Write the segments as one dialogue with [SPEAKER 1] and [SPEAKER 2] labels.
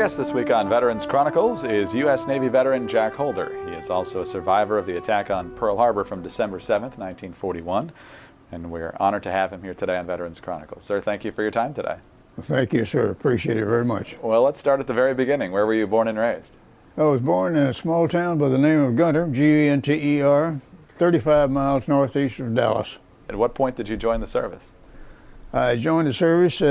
[SPEAKER 1] guest this week on Veterans Chronicles is U.S. Navy veteran Jack Holder. He is also a survivor of the attack on Pearl Harbor from December 7th, 1941, and we're honored to have him here today on Veterans Chronicles. Sir, thank you for your time today.
[SPEAKER 2] Thank you, sir. Appreciate it very much.
[SPEAKER 1] Well, let's start at the very beginning. Where were you born and raised?
[SPEAKER 2] I was born in a small town by the name of Gunter, G-U-N-T-E-R, 35 miles northeast of Dallas.
[SPEAKER 1] At what point did you join the service?
[SPEAKER 2] I joined the service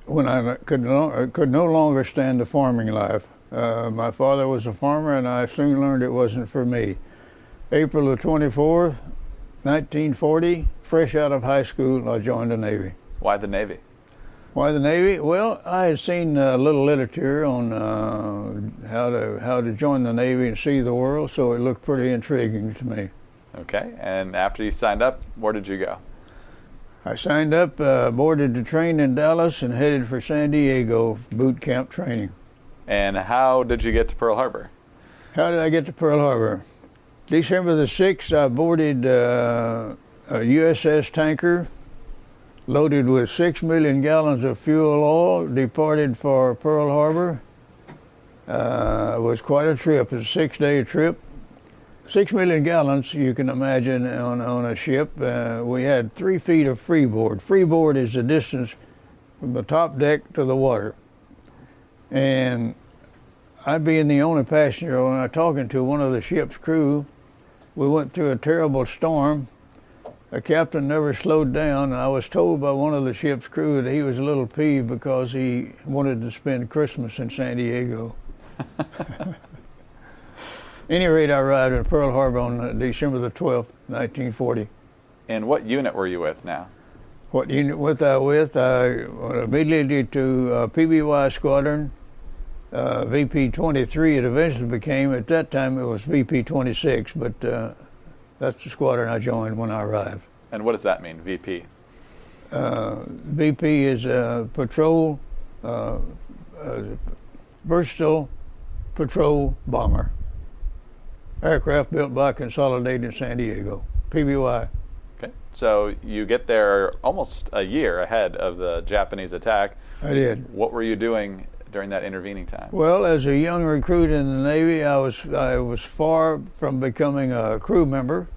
[SPEAKER 2] when I could no longer stand the farming life. My father was a farmer, and I soon learned it wasn't for me. April the 24th, 1940, fresh out of high school, I joined the Navy.
[SPEAKER 1] Why the Navy?
[SPEAKER 2] Why the Navy? Well, I had seen a little literature on how to join the Navy and see the world, so it looked pretty intriguing to me.
[SPEAKER 1] Okay, and after you signed up, where did you go?
[SPEAKER 2] I signed up, boarded the train in Dallas, and headed for San Diego boot camp training.
[SPEAKER 1] And how did you get to Pearl Harbor?
[SPEAKER 2] How did I get to Pearl Harbor? December the 6th, I boarded a USS tanker loaded with 6 million gallons of fuel oil, departed for Pearl Harbor. It was quite a trip. It was a 6-day trip. 6 million gallons, you can imagine, on a ship. We had 3 feet of freeboard. Freeboard is the distance from the top deck to the water. And I being the only passenger, when I was talking to one of the ship's crew, we went through a terrible storm. The captain never slowed down, and I was told by one of the ship's crew that he was a little peeved because he wanted to spend Christmas in San Diego. Any rate, I arrived in Pearl Harbor on December the 12th, 1940.
[SPEAKER 1] And what unit were you with now?
[SPEAKER 2] What unit was I with? I went immediately to PBY Squadron, VP 23. It eventually became, at that time it was VP 26, but that's the squadron I joined when I arrived.
[SPEAKER 1] And what does that mean, VP?
[SPEAKER 2] VP is patrol, versatile patrol bomber. Aircraft built by Consolidated San Diego, PBY.
[SPEAKER 1] Okay, so you get there almost a year ahead of the Japanese attack.
[SPEAKER 2] I did.
[SPEAKER 1] What were you doing during that intervening time?
[SPEAKER 2] Well, as a young recruit in the Navy, I was far from becoming a crew member.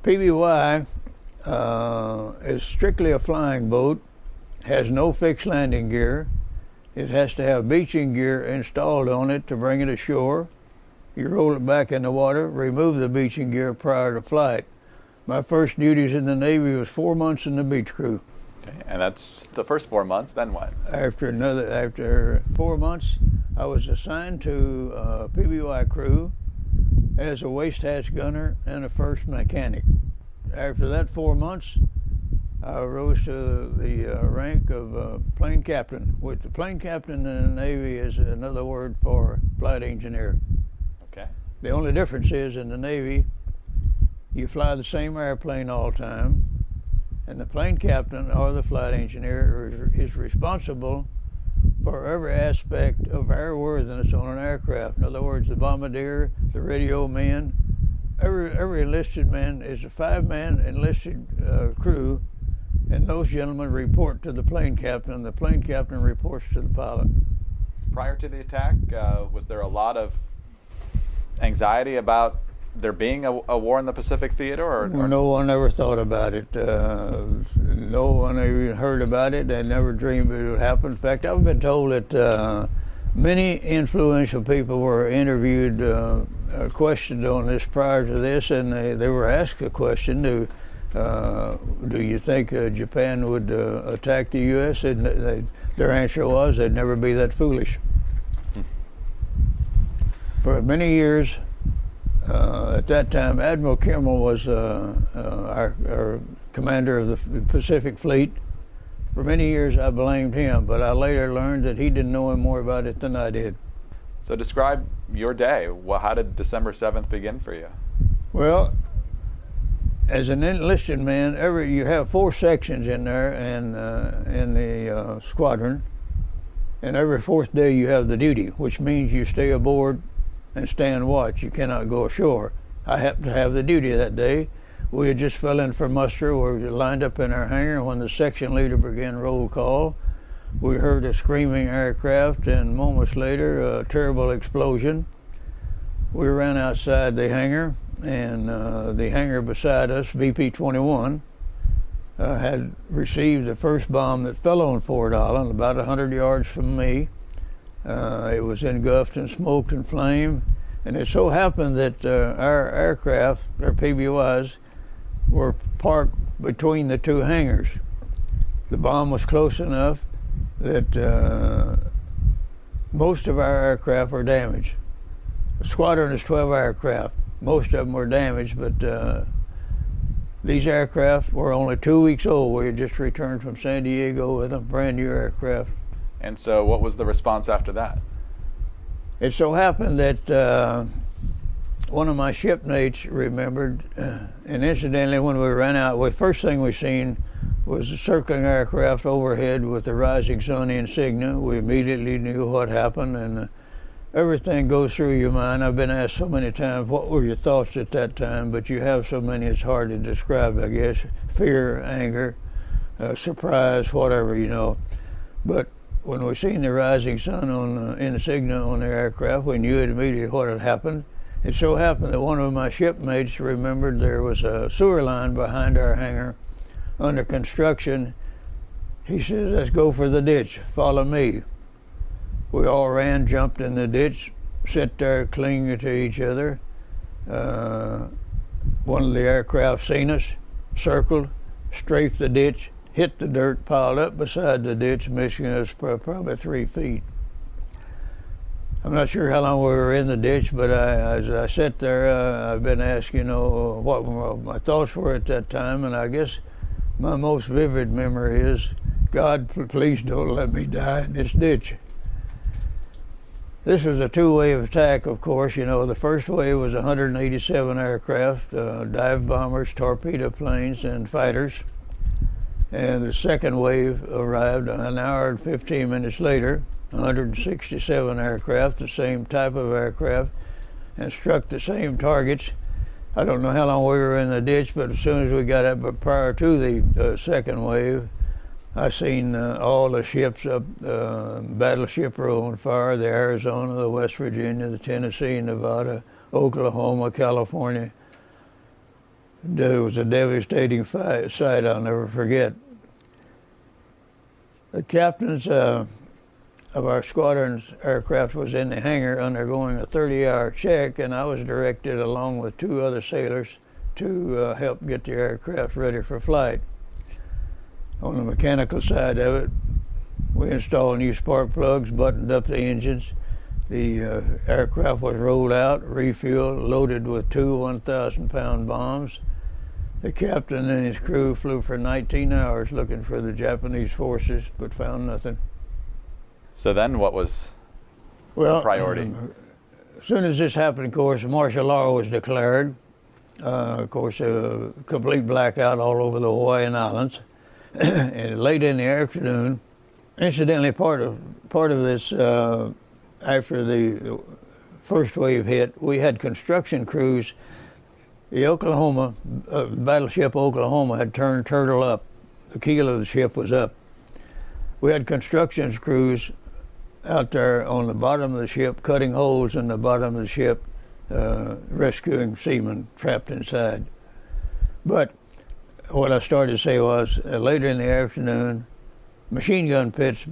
[SPEAKER 2] PBY is strictly a flying boat, has no fixed landing gear. It has to have beaching gear installed on it to bring it ashore. You roll it back in the water, remove the beaching gear prior to flight. My first duties in the Navy was 4 months in the beach crew.
[SPEAKER 1] Okay, and that's the first 4 months, then what?
[SPEAKER 2] After 4 months, I was assigned to a PBY crew as a waist hatch gunner and a first mechanic. After that 4 months, I rose to the rank of plane captain, which the plane captain in the Navy is another word for flight engineer.
[SPEAKER 1] Okay.
[SPEAKER 2] The only difference is in the Navy, you fly the same airplane all the time, and the plane captain or the flight engineer is responsible for every aspect of airworthiness on an aircraft. In other words, the bombardier, the radio man, every enlisted man is a 5-man enlisted crew, and those gentlemen report to the plane captain. The plane captain reports to the pilot.
[SPEAKER 1] Prior to the attack, was there a lot of anxiety about there being a war in the Pacific theater? Or
[SPEAKER 2] no one ever thought about it. No one even heard about it. They never dreamed it would happen. In fact, I've been told that many influential people were interviewed, questioned on this prior to this, and they were asked a question, do you think Japan would attack the U.S.? And their answer was they'd never be that foolish. For many years, at that time, Admiral Kimmel was our commander of the Pacific Fleet. For many years, I blamed him, but I later learned that he didn't know any more about it than I did.
[SPEAKER 1] So describe your day. Well, how did December 7th begin for you?
[SPEAKER 2] Well, as an enlisted man, you have 4 sections in there, and in the squadron, and every 4th day you have the duty, which means you stay aboard and stand watch. You cannot go ashore. I happened to have the duty that day. We had just fell in for muster. We were lined up in our hangar when the section leader began roll call. we heard a screaming aircraft, and moments later, a terrible explosion. We ran outside the hangar, and the hangar beside us, VP-21, had received the first bomb that fell on Fort Island, about 100 yards from me. It was engulfed in smoke and flame, and it so happened that our aircraft, our PBYs, were parked between the two hangars. The bomb was close enough that most of our aircraft were damaged. The squadron is 12 aircraft. Most of them were damaged, but these aircraft were only 2 weeks old. We had just returned from San Diego with them, brand new aircraft.
[SPEAKER 1] And so what was the response after that?
[SPEAKER 2] It so happened that one of my shipmates remembered, and incidentally, when we ran out, the first thing we seen was a circling aircraft overhead with the rising sun insignia. We immediately knew what happened, and everything goes through your mind. I've been asked so many times, what were your thoughts at that time? But you have so many, it's hard to describe, I guess. Fear, anger, surprise, whatever, you know. But when we seen the rising sun on insignia on the aircraft, we knew immediately what had happened. It so happened that one of my shipmates remembered there was a sewer line behind our hangar under construction. He says, let's go for the ditch, follow me. We all ran, jumped in the ditch, sat there clinging to each other. One of the aircraft seen us, circled, strafed the ditch, hit the dirt piled up beside the ditch, missing us probably 3 feet. I'm not sure how long we were in the ditch, but as I sat there, I've been asked, you know, what my thoughts were at that time, and I guess my most vivid memory is, God, please don't let me die in this ditch. This was a two-wave attack, of course. You know, the first wave was 187 aircraft, dive bombers, torpedo planes, and fighters. And the second wave arrived an hour and 15 minutes later, 167 aircraft, the same type of aircraft, and struck the same targets. I don't know how long we were in the ditch, but as soon as we got up, but prior to the second wave, I seen all the ships up, battleship row on fire, the Arizona, the West Virginia, the Tennessee, Nevada, Oklahoma, California. It was a devastating sight I'll never forget. The captains of our squadron's aircraft was in the hangar undergoing a 30-hour check, and I was directed along with 2 other sailors to help get the aircraft ready for flight. On the mechanical side of it, we installed new spark plugs, buttoned up the engines. The aircraft was rolled out, refueled, loaded with 2 1,000-pound bombs. The captain and his crew flew for 19 hours looking for the Japanese forces, but found nothing.
[SPEAKER 1] So then what was the priority?
[SPEAKER 2] As soon as this happened, of course, martial law was declared. Of course, a complete blackout all over the Hawaiian Islands. And late in the afternoon, incidentally, part of this, after the first wave hit, we had construction crews. The Oklahoma, battleship Oklahoma had turned turtle up. The keel of the ship was up. We had construction crews out there on the bottom of the ship, cutting holes in the bottom of the ship, rescuing seamen trapped inside. But what I started to say was, later in the afternoon, machine gun pits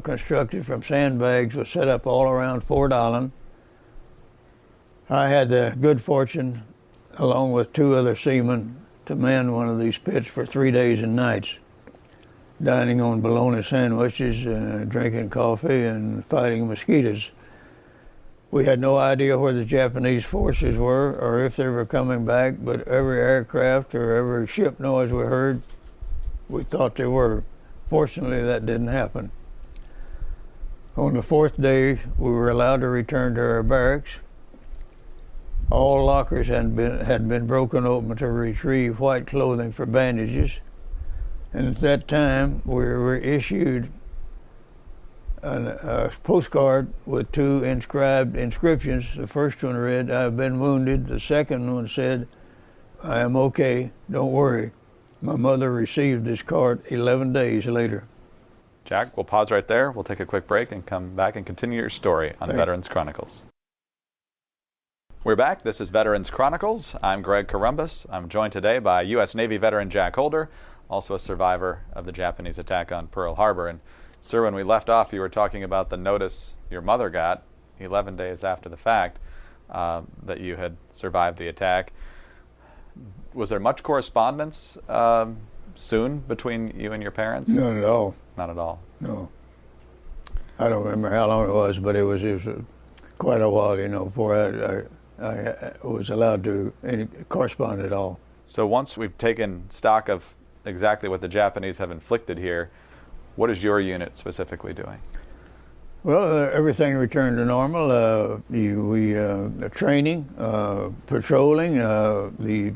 [SPEAKER 2] constructed from sandbags was set up all around Fort Island. I had the good fortune, along with 2 other seamen, to man one of these pits for 3 days and nights, dining on bologna sandwiches, drinking coffee, and fighting mosquitoes. We had no idea where the Japanese forces were or if they were coming back, but every aircraft or every ship noise we heard, we thought they were. Fortunately, that didn't happen. On the 4th day, we were allowed to return to our barracks. All lockers had been broken open to retrieve white clothing for bandages. And at that time, we were issued a postcard with 2 inscribed inscriptions. The first one read, "I've been wounded." The second one said, "I am okay, don't worry." My mother received this card 11 days later.
[SPEAKER 1] Jack, we'll pause right there. We'll take a quick break and come back and continue your story on Veterans Chronicles. We're back. This is Veterans Chronicles. I'm Greg Columbus. I'm joined today by U.S. Navy veteran Jack Holder, also a survivor of the Japanese attack on Pearl Harbor. And sir, when we left off, you were talking about the notice your mother got 11 days after the fact that you had survived the attack. Was there much correspondence soon between you and your parents?
[SPEAKER 2] Not at all.
[SPEAKER 1] Not at all?
[SPEAKER 2] No. I don't remember how long it was, but it was quite a while, before I was allowed to correspond at all.
[SPEAKER 1] So once we've taken stock of exactly what the Japanese have inflicted here, what is your unit specifically doing?
[SPEAKER 2] Well, everything returned to normal. Training, patrolling, the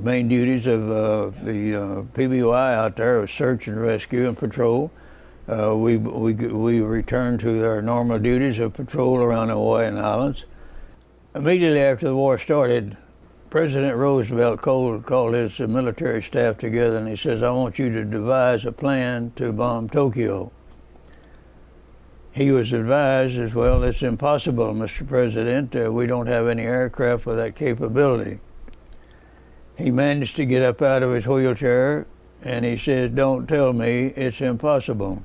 [SPEAKER 2] main duties of the PBY out there was search and rescue and patrol. We returned to our normal duties of patrol around the Hawaiian Islands. Immediately after the war started, President Roosevelt called his military staff together, and he says, I want you to devise a plan to bomb Tokyo. He was advised as well, it's impossible, Mr. President. We don't have any aircraft with that capability. He managed to get up out of his wheelchair, and he says, don't tell me it's impossible.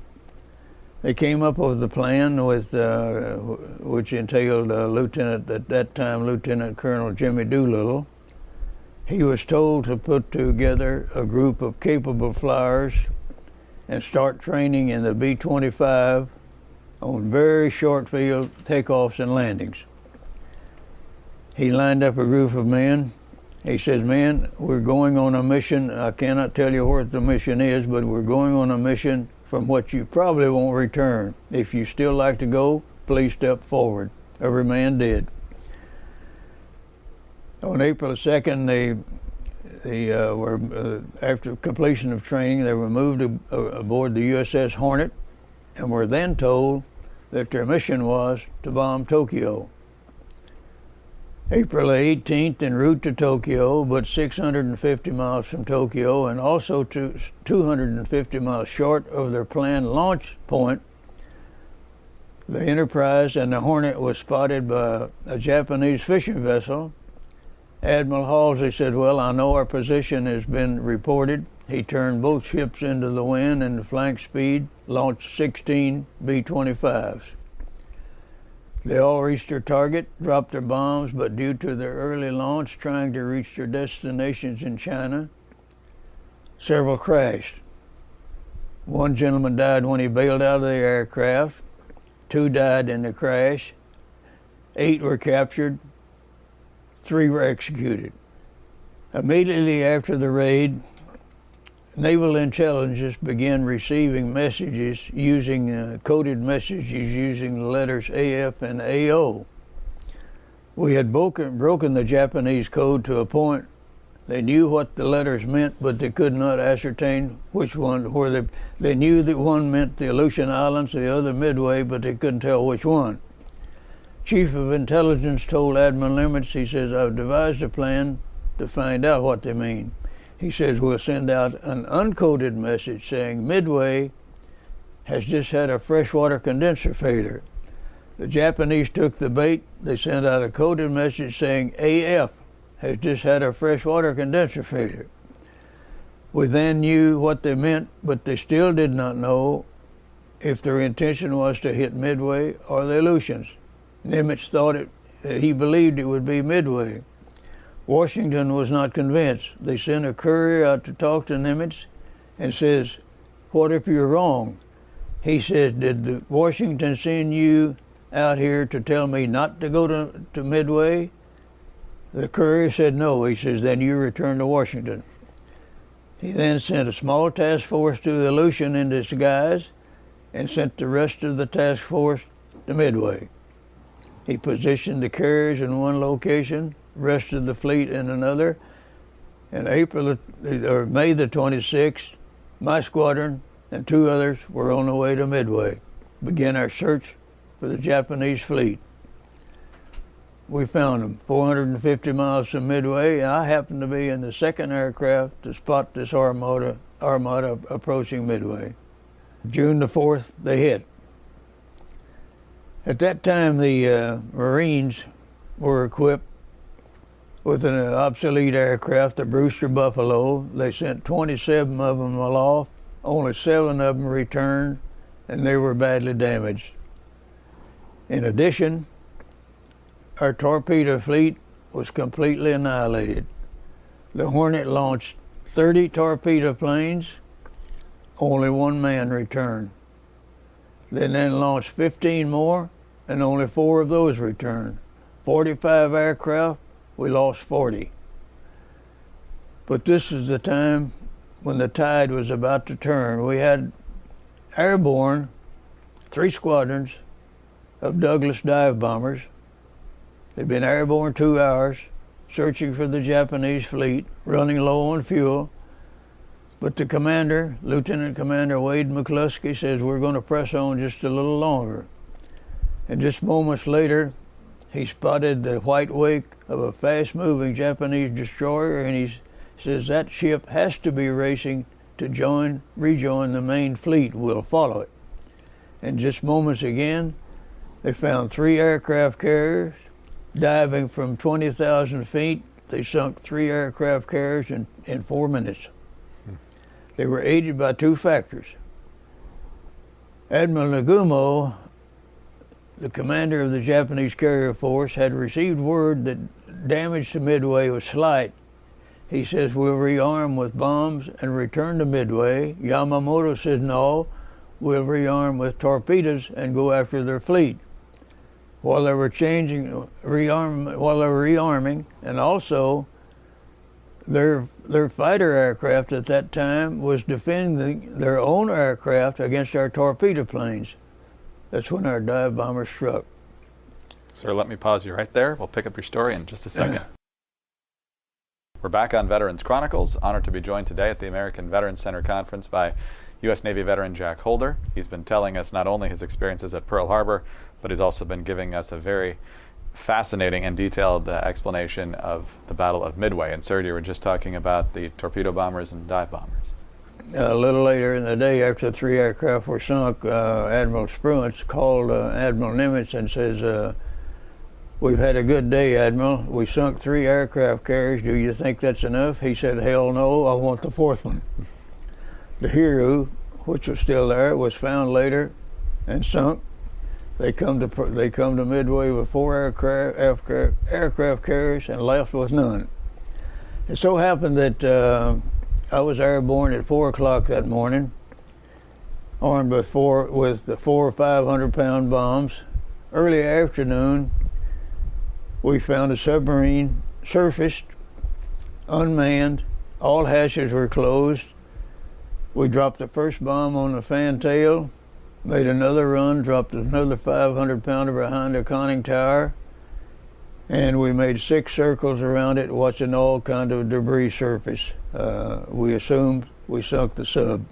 [SPEAKER 2] They came up with the plan with, which entailed at that time, Lieutenant Colonel Jimmy Doolittle. He was told to put together a group of capable flyers and start training in the B-25 on very short field takeoffs and landings. He lined up a group of men. He says, men, we're going on a mission. I cannot tell you what the mission is, but we're going on a mission from what you probably won't return. If you still like to go, please step forward. Every man did. On April 2nd, after completion of training, they were moved aboard the USS Hornet and were then told that their mission was to bomb Tokyo. April 18th, en route to Tokyo, but 650 miles from Tokyo, and also 250 miles short of their planned launch point, the Enterprise and the Hornet was spotted by a Japanese fishing vessel. Admiral Halsey said, well, I know our position has been reported. He turned both ships into the wind and flank speed, launched 16 B-25s. They all reached their target, dropped their bombs, but due to their early launch trying to reach their destinations in China, several crashed. One gentleman died when he bailed out of the aircraft. 2 died in the crash. 8 were captured. 3 were executed. Immediately after the raid, Naval Intelligence began receiving messages using coded messages using the letters AF and AO. We had broken the Japanese code to a point they knew what the letters meant, but they could not ascertain which one. They knew that one meant the Aleutian Islands, the other Midway, but they couldn't tell which one. Chief of Intelligence told Admiral Nimitz, he says, I've devised a plan to find out what they mean. He says, we'll send out an uncoded message saying Midway has just had a freshwater condenser failure. The Japanese took the bait. They sent out a coded message saying AF has just had a freshwater condenser failure. We then knew what they meant, but they still did not know if their intention was to hit Midway or the Aleutians. Nimitz thought that he believed it would be Midway. Washington was not convinced. They sent a courier out to talk to Nimitz and says, what if you're wrong? He says, did Washington send you out here to tell me not to go to Midway? The courier said no. He says, then you return to Washington. He then sent a small task force to the Aleutian in disguise and sent the rest of the task force to Midway. He positioned the carriers in one location, rest of the fleet in another. And May the 26th, my squadron and 2 others were on the way to Midway, began our search for the Japanese fleet. We found them 450 miles from Midway, and I happened to be in the 2nd aircraft to spot this armada approaching Midway. June the 4th, they hit. At that time, the Marines were equipped with an obsolete aircraft, the Brewster Buffalo. They sent 27 of them aloft. Only 7 of them returned, and they were badly damaged. In addition, our torpedo fleet was completely annihilated. The Hornet launched 30 torpedo planes. Only 1 man returned. They then launched 15 more, and only 4 of those returned. 45 aircraft, we lost 40. But this is the time when the tide was about to turn. We had airborne 3 squadrons of Douglas dive bombers. They'd been airborne 2 hours, searching for the Japanese fleet, running low on fuel. But the commander, Lieutenant Commander Wade McCluskey, says we're going to press on just a little longer. And just moments later, he spotted the white wake of a fast-moving Japanese destroyer, and he says that ship has to be racing to rejoin the main fleet. We'll follow it. And just moments again, they found 3 aircraft carriers diving from 20,000 feet. They sunk 3 aircraft carriers in 4 minutes. They were aided by 2 factors. Admiral Nagumo, the commander of the Japanese carrier force, had received word that damage to Midway was slight. He says, we'll rearm with bombs and return to Midway. Yamamoto says, no, we'll rearm with torpedoes and go after their fleet. While they were rearming, and also their fighter aircraft at that time was defending their own aircraft against our torpedo planes. That's when our dive bombers struck.
[SPEAKER 1] Sir, let me pause you right there. We'll pick up your story in just a second. We're back on Veterans Chronicles. Honored to be joined today at the American Veterans Center Conference by U.S. Navy veteran Jack Holder. He's been telling us not only his experiences at Pearl Harbor, but he's also been giving us a very fascinating and detailed explanation of the Battle of Midway. And sir, you were just talking about the torpedo bombers and dive bombers.
[SPEAKER 2] A little later in the day, after the 3 aircraft were sunk, Admiral Spruance called Admiral Nimitz and says, we've had a good day, Admiral. We sunk 3 aircraft carriers. Do you think that's enough? He said, hell no, I want the 4th one. The Hero, which was still there, was found later and sunk. They come to Midway with 4 aircraft carriers and left with none. It so happened that I was airborne at 4 o'clock that morning, armed with 4 500-pound bombs. Early afternoon, we found a submarine surfaced, unmanned. All hatches were closed. We dropped the first bomb on the fantail, made another run, dropped another 500-pounder behind the conning tower, and we made 6 circles around it, watching all kind of debris surface. We assumed we sunk the sub.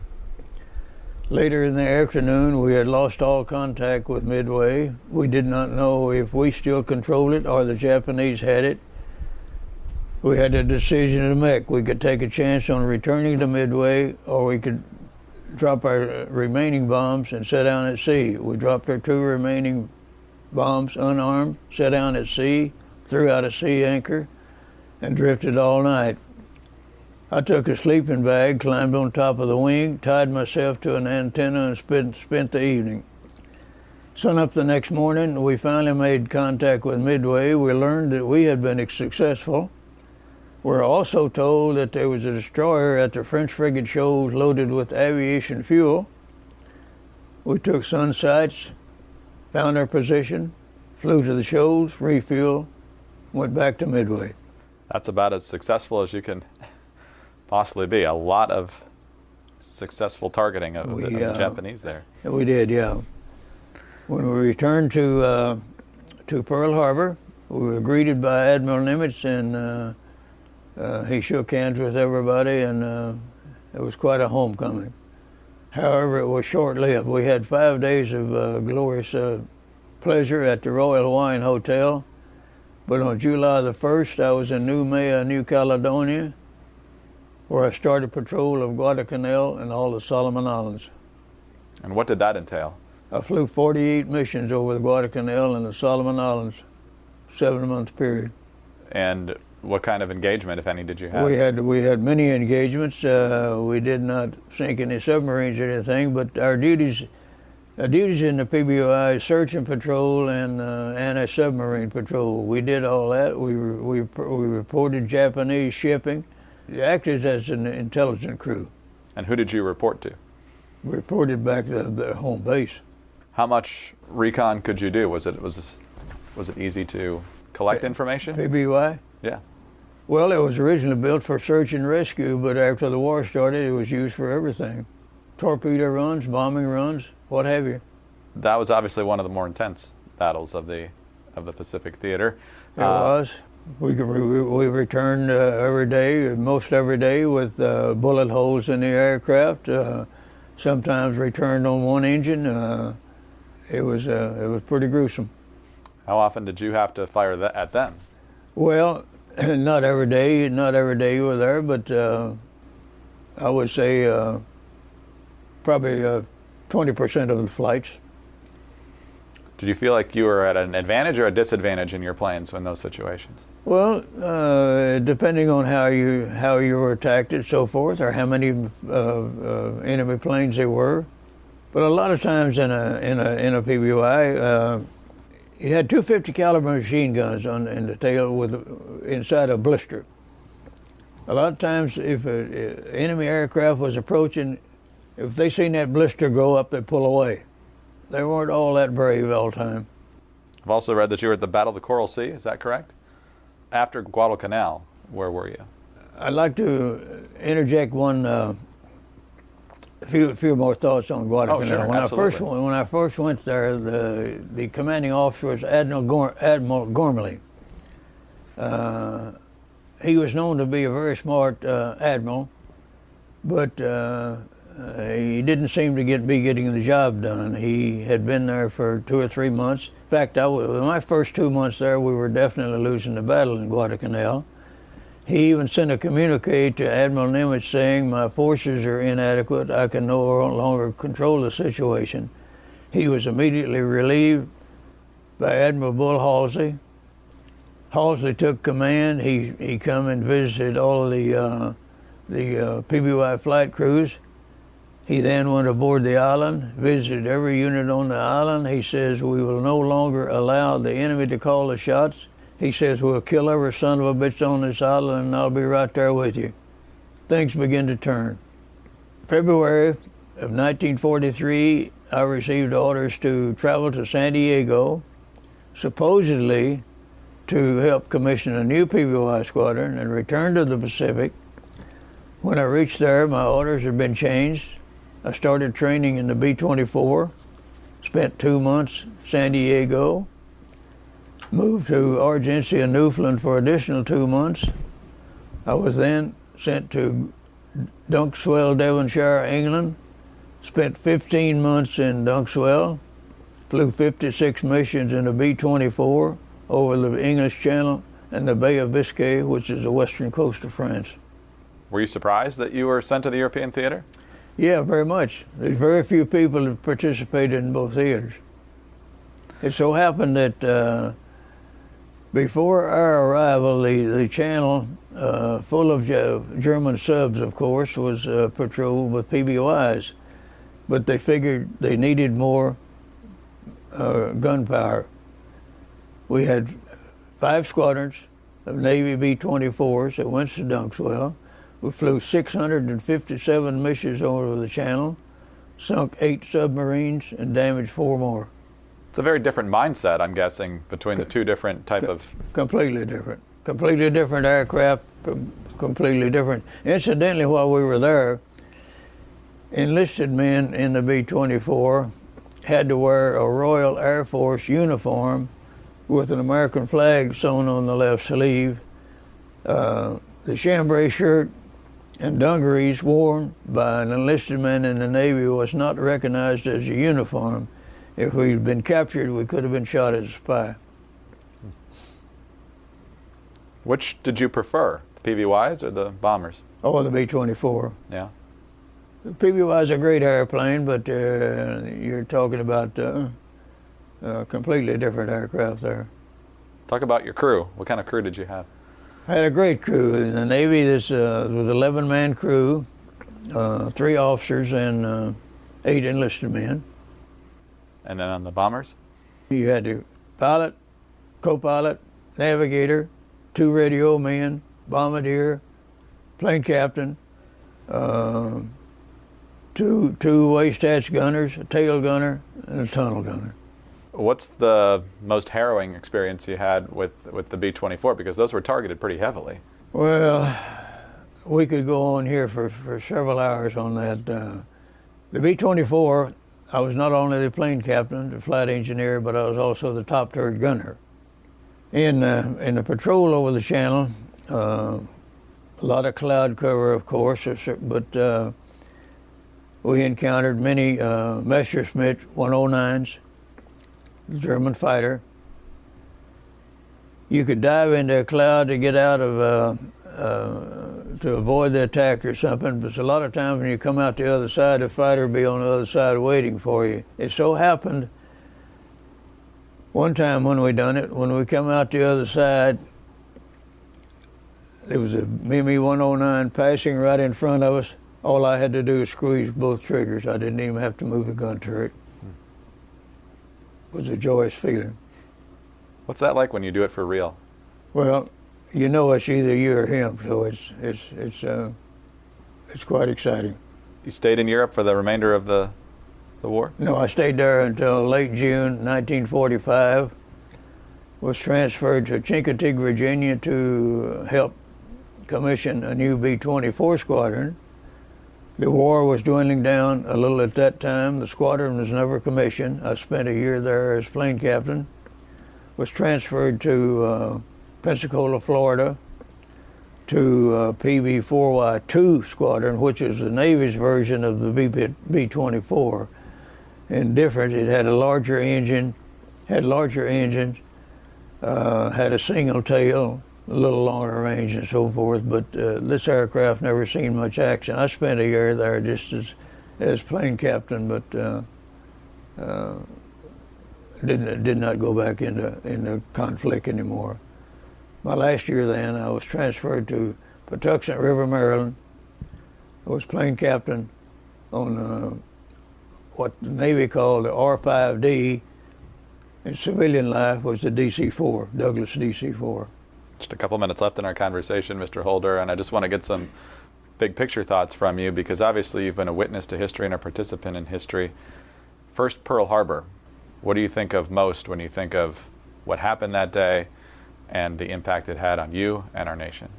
[SPEAKER 2] Later in the afternoon, we had lost all contact with Midway. We did not know if we still controlled it or the Japanese had it. We had a decision to make. We could take a chance on returning to Midway, or we could drop our remaining bombs and set down at sea. We dropped our 2 remaining bombs unarmed, set down at sea, threw out a sea anchor, and drifted all night. I took a sleeping bag, climbed on top of the wing, tied myself to an antenna, and spent the evening. Sun up the next morning, we finally made contact with Midway. We learned that we had been successful. We're also told that there was a destroyer at the French frigate shoals loaded with aviation fuel. We took sun sights, found our position, flew to the shoals, refueled, went back to Midway.
[SPEAKER 1] That's about as successful as you can possibly be. A lot of successful targeting of the Japanese there.
[SPEAKER 2] We did, yeah. When we returned to Pearl Harbor, we were greeted by Admiral Nimitz, and he shook hands with everybody, and it was quite a homecoming. However, it was short-lived. We had 5 days of glorious pleasure at the Royal Hawaiian Hotel, but on July the 1st, I was in Noumea, New Caledonia, where I started patrol of Guadalcanal and all the Solomon Islands.
[SPEAKER 1] And what did that entail?
[SPEAKER 2] I flew 48 missions over the Guadalcanal and the Solomon Islands, 7-month period.
[SPEAKER 1] And what kind of engagement, if any, did you have?
[SPEAKER 2] We had many engagements. We did not sink any submarines or anything, but our duties in the PBOI, search and patrol and anti-submarine patrol. We did all that. We reported Japanese shipping. We acted as an intelligence crew.
[SPEAKER 1] And who did you report to?
[SPEAKER 2] We reported back to the home base.
[SPEAKER 1] How much recon could you do? Was it easy to collect information?
[SPEAKER 2] PBOI?
[SPEAKER 1] Yeah.
[SPEAKER 2] Well, it was originally built for search and rescue, but after the war started, it was used for everything. Torpedo runs, bombing runs, what have you.
[SPEAKER 1] That was obviously one of the more intense battles of the Pacific Theater.
[SPEAKER 2] It was. We returned every day, most every day, with bullet holes in the aircraft. Sometimes returned on one engine. It was pretty gruesome.
[SPEAKER 1] How often did you have to fire at them?
[SPEAKER 2] Well, not every day. Not every day you were there, but I would say probably 20% of the flights.
[SPEAKER 1] Did you feel like you were at an advantage or a disadvantage in your planes in those situations?
[SPEAKER 2] Well, depending on how you were attacked and so forth, or how many enemy planes there were. But a lot of times in a PBOI, you had 250 caliber machine guns in the tail inside a blister. A lot of times, if an enemy aircraft was approaching, if they seen that blister go up, they pull away. They weren't all that brave all the time.
[SPEAKER 1] I've also read that you were at the Battle of the Coral Sea. Is that correct? After Guadalcanal, where were you?
[SPEAKER 2] I'd like to interject a few more thoughts on Guadalcanal.
[SPEAKER 1] Oh, sure, absolutely.
[SPEAKER 2] When I first went there, the commanding officer was Admiral Gormley. He was known to be a very smart admiral, but he didn't seem to be getting the job done. He had been there for 2 or 3 months. In fact, in my first 2 months there, we were definitely losing the battle in Guadalcanal. He even sent a communique to Admiral Nimitz saying, "My forces are inadequate. I can no longer control the situation." He was immediately relieved by Admiral Bull Halsey. Halsey took command. He come and visited all of the PBY flight crews. He then went aboard the island, visited every unit on the island. He says, "We will no longer allow the enemy to call the shots." He says, "We'll kill every son of a bitch on this island and I'll be right there with you." Things begin to turn. February of 1943, I received orders to travel to San Diego, supposedly to help commission a new PBY squadron and return to the Pacific. When I reached there, my orders had been changed. I started training in the B-24, spent 2 months San Diego, moved to Argentia, Newfoundland for additional 2 months. I was then sent to Dunkswell, Devonshire, England, spent 15 months in Dunkswell, flew 56 missions in the B-24 over the English Channel and the Bay of Biscay, which is the western coast of France.
[SPEAKER 1] Were you surprised that you were sent to the European theater?
[SPEAKER 2] Yeah, very much. There's very few people that participated in both theaters. It so happened that before our arrival, the channel, full of German subs, of course, was patrolled with PBOIs. But they figured they needed more gunpowder. We had 5 squadrons of Navy B-24s that went to Dunkswell. We flew 657 missions over the channel, sunk 8 submarines, and damaged 4 more.
[SPEAKER 1] It's a very different mindset, I'm guessing, between the two different type of...
[SPEAKER 2] Completely different. Completely different aircraft, completely different. Incidentally, while we were there, enlisted men in the B-24 had to wear a Royal Air Force uniform with an American flag sewn on the left sleeve. The chambray shirt and dungarees worn by an enlisted man in the Navy was not recognized as a uniform. If we'd been captured, we could have been shot as a spy.
[SPEAKER 1] Which did you prefer, the PBYs or the bombers?
[SPEAKER 2] Oh, the B-24.
[SPEAKER 1] Yeah.
[SPEAKER 2] The PBY is a great airplane, but you're talking about a completely different aircraft there.
[SPEAKER 1] Talk about your crew. What kind of crew did you have?
[SPEAKER 2] I had a great crew. In the Navy, this was an 11-man crew, 3 officers and 8 enlisted men.
[SPEAKER 1] And then on the bombers?
[SPEAKER 2] You had the pilot, co-pilot, navigator, 2 radio men, bombardier, plane captain, 2 waist hatch gunners, a tail gunner, and a tunnel gunner.
[SPEAKER 1] What's the most harrowing experience you had with the B-24? Because those were targeted pretty heavily.
[SPEAKER 2] Well, we could go on here for several hours on that. The B-24, I was not only the plane captain, the flight engineer, but I was also the top turret gunner. In the patrol over the channel, a lot of cloud cover, of course, but we encountered many Messerschmitt 109s, the German fighter. You could dive into a cloud to get out of, to avoid the attack or something, but a lot of times when you come out the other side, the fighter will be on the other side waiting for you. It so happened one time when we done it, when we come out the other side, there was a Mimi 109 passing right in front of us. All I had to do was squeeze both triggers. I didn't even have to move the gun turret. It was a joyous feeling.
[SPEAKER 1] What's that like when you do it for real?
[SPEAKER 2] Well, you know it's either you or him, so it's quite exciting.
[SPEAKER 1] You stayed in Europe for the remainder of the war?
[SPEAKER 2] No, I stayed there until late June 1945. Was transferred to Chincoteague, Virginia to help commission a new B-24 squadron. The war was dwindling down a little at that time. The squadron was never commissioned. I spent a year there as plane captain. Was transferred to Pensacola, Florida, to PB-4Y2 squadron, which is the Navy's version of the B-24. And different, it had a larger engine, had a single tail, a little longer range and so forth, but this aircraft never seen much action. I spent a year there just as plane captain, but did not go back into conflict anymore. My last year then, I was transferred to Patuxent River, Maryland. I was plane captain on what the Navy called the R-5D. In civilian life was the DC-4, Douglas DC-4.
[SPEAKER 1] Just a couple minutes left in our conversation, Mr. Holder, and I just want to get some big picture thoughts from you, because obviously you've been a witness to history and a participant in history. First, Pearl Harbor. What do you think of most when you think of what happened that day and the impact it had on you and our nation?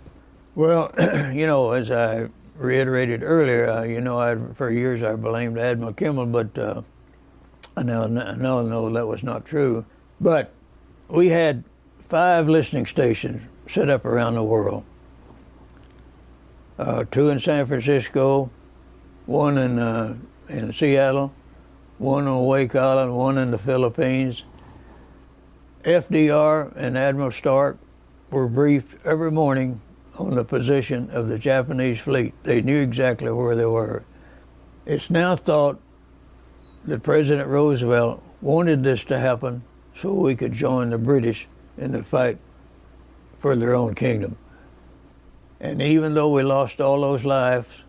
[SPEAKER 2] Well, you know, as I reiterated earlier, you know, for years I blamed Admiral Kimmel, but I now know that was not true. But we had 5 listening stations set up around the world. 2 in San Francisco, 1 in Seattle, 1 on Wake Island, 1 in the Philippines. FDR and Admiral Stark were briefed every morning on the position of the Japanese fleet. They knew exactly where they were. It's now thought that President Roosevelt wanted this to happen so we could join the British in the fight for their own kingdom. And even though we lost all those lives,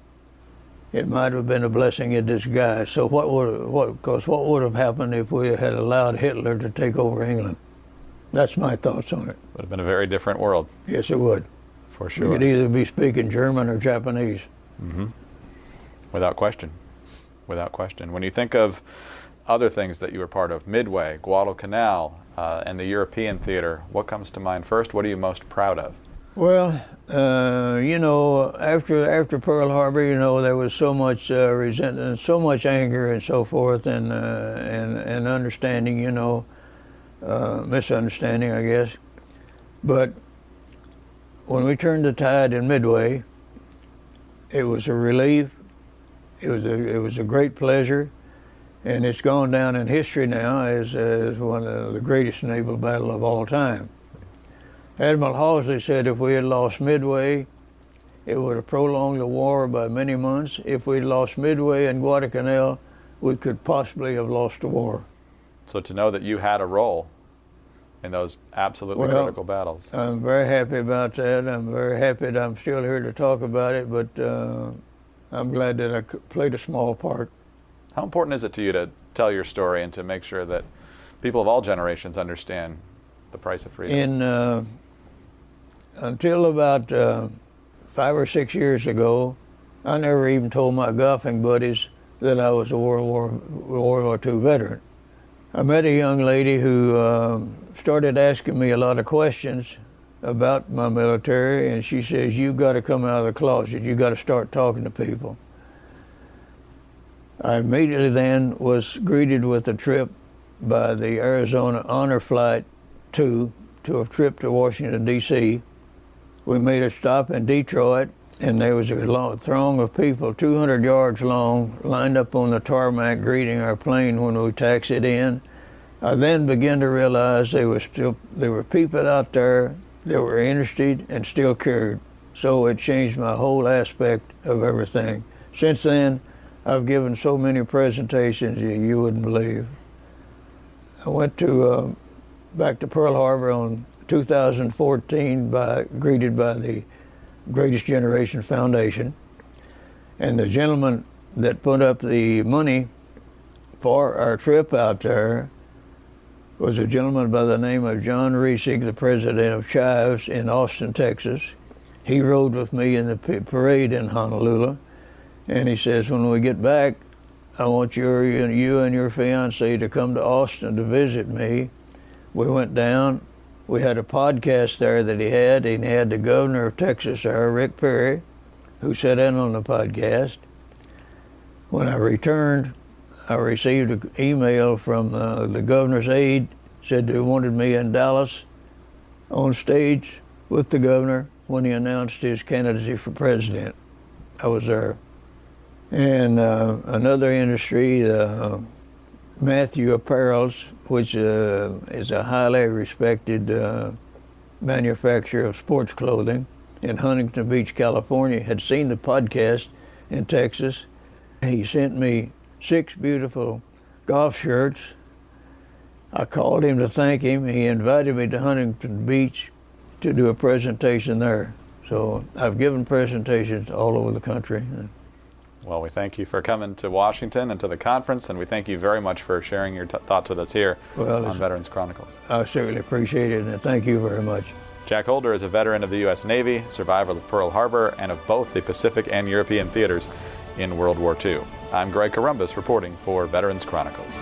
[SPEAKER 2] it might have been a blessing in disguise. So what would have happened if we had allowed Hitler to take over England? That's my thoughts on it.
[SPEAKER 1] Would have been a very different world.
[SPEAKER 2] Yes, it would.
[SPEAKER 1] For sure.
[SPEAKER 2] We could either be speaking German or Japanese.
[SPEAKER 1] Mm-hmm. Without question. Without question. When you think of other things that you were part of, Midway, Guadalcanal, and the European theater, what comes to mind first? What are you most proud of?
[SPEAKER 2] Well, you know, after Pearl Harbor, you know, there was so much resentment, so much anger, and so forth, and understanding, you know, misunderstanding, I guess. But when we turned the tide in Midway, it was a relief. It was a great pleasure, and it's gone down in history now as one of the greatest naval battles of all time. Admiral Halsey said if we had lost Midway, It would have prolonged the war by many months. If we'd lost Midway and Guadalcanal, we could possibly have lost the war.
[SPEAKER 1] So to know that you had a role in those absolutely critical battles.
[SPEAKER 2] I'm very happy about that. I'm very happy that I'm still here to talk about it, but I'm glad that I played a small part.
[SPEAKER 1] How important is it to you to tell your story and to make sure that people of all generations understand the price of freedom?
[SPEAKER 2] Until about 5 or 6 years ago, I never even told my golfing buddies that I was a World War II veteran. I met a young lady who started asking me a lot of questions about my military, and she says, "You've got to come out of the closet. You've got to start talking to people." I immediately then was greeted with a trip by the Arizona Honor Flight 2 to a trip to Washington, D.C. We made a stop in Detroit, and there was a long throng of people, 200 yards long, lined up on the tarmac greeting our plane when we taxied in. I then began to realize there were people out there that were interested and still cared. So it changed my whole aspect of everything. Since then, I've given so many presentations you wouldn't believe. I went back to Pearl Harbor on 2014, greeted by the Greatest Generation Foundation. And the gentleman that put up the money for our trip out there was a gentleman by the name of John Reesig, the president of Chives in Austin, Texas. He rode with me in the parade in Honolulu. And he says, "When we get back, I want you and your fiance to come to Austin to visit me." We went down. We had a podcast there that he had, and he had the governor of Texas there, Rick Perry, who sat in on the podcast. When I returned, I received an email from the governor's aide, said they wanted me in Dallas on stage with the governor when he announced his candidacy for president. I was there. And another industry, Matthew Apparels, which is a highly respected manufacturer of sports clothing in Huntington Beach, California, had seen the podcast in Texas. He sent me 6 beautiful golf shirts. I called him to thank him. He invited me to Huntington Beach to do a presentation there. So I've given presentations all over the country.
[SPEAKER 1] Well, we thank you for coming to Washington and to the conference, and we thank you very much for sharing your thoughts with us here on Veterans Chronicles.
[SPEAKER 2] I certainly appreciate it, and thank you very much.
[SPEAKER 1] Jack Holder is a veteran of the U.S. Navy, survivor of Pearl Harbor, and of both the Pacific and European theaters in World War II. I'm Greg Columbus reporting for Veterans Chronicles.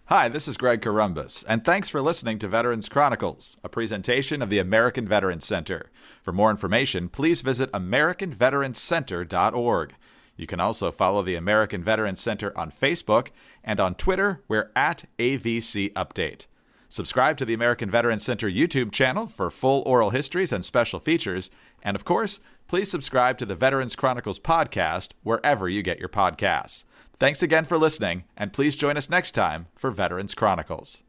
[SPEAKER 1] Hi, this is Greg Columbus, and thanks for listening to Veterans Chronicles, a presentation of the American Veterans Center. For more information, please visit AmericanVeteransCenter.org. You can also follow the American Veterans Center on Facebook, and on Twitter, we're at AVC Update. Subscribe to the American Veterans Center YouTube channel for full oral histories and special features, and of course, please subscribe to the Veterans Chronicles podcast wherever you get your podcasts. Thanks again for listening, and please join us next time for Veterans Chronicles.